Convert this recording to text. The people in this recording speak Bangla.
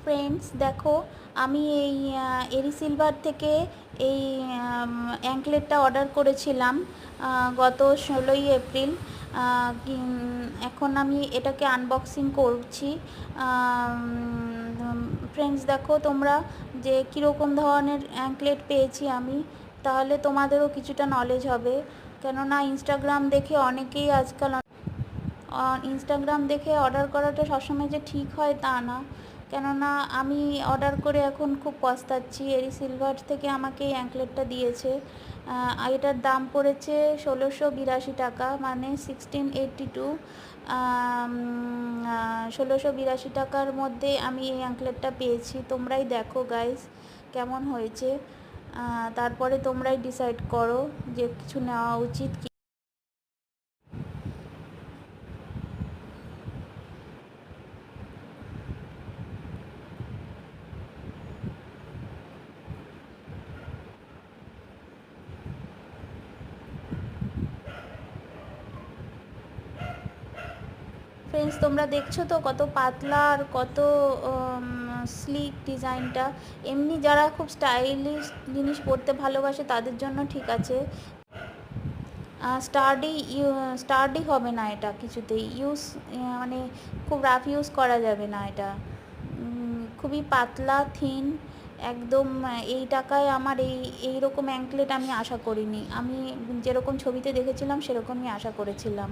ফ্রেন্ডস দেখো, আমি এই এরি সিলভার থেকে এই অ্যাঙ্কলেটটা অর্ডার করেছিলাম গত 16ই এপ্রিল। এখন আমি এটাকে আনবক্সিং করছি। ফ্রেন্ডস দেখো তোমরা যে কীরকম ধরনের অ্যাঙ্কলেট পেয়েছি আমি, তাহলে তোমাদেরও কিছুটা নলেজ হবে। কেননা ইনস্টাগ্রাম দেখে অনেকেই আজকাল ইনস্টাগ্রাম দেখে অর্ডার করাটা সবসময় যে ঠিক হয় তা না। কেননা আমি অর্ডার করে এখন খুব পস্তাচ্ছি। এরি সিলভার থেকে আমাকে এই অ্যাঙ্কলেটটা দিয়েছে। এটার দাম পড়েছে 1682 টাকা, মানে 1682। 1682 টাকার মধ্যে আমি এই অ্যাঙ্কলেটটা পেয়েছি। তোমরাই দেখো গাইস কেমন হয়েছে, তারপরে তোমরাই ডিসাইড করো যে কিছু নেওয়া উচিত কি। ফ্রেন্ডস তোমরা দেখছো তো কত পাতলা আর কত স্লিক ডিজাইনটা। এমনি যারা খুব স্টাইলিশ জিনিস পরতে ভালোবাসে তাদের জন্য ঠিক আছে। স্টার্ডি হবে না এটা কিছুতেই, মানে খুব রাফ ইউজ করা যাবে না এটা। খুবই পাতলা থিন একদম। এই টাকায় আমার এই রকম অ্যাঙ্কলেট আমি আশা করিনি। আমি যেরকম ছবিতে দেখেছিলাম সেরকমই আশা করেছিলাম।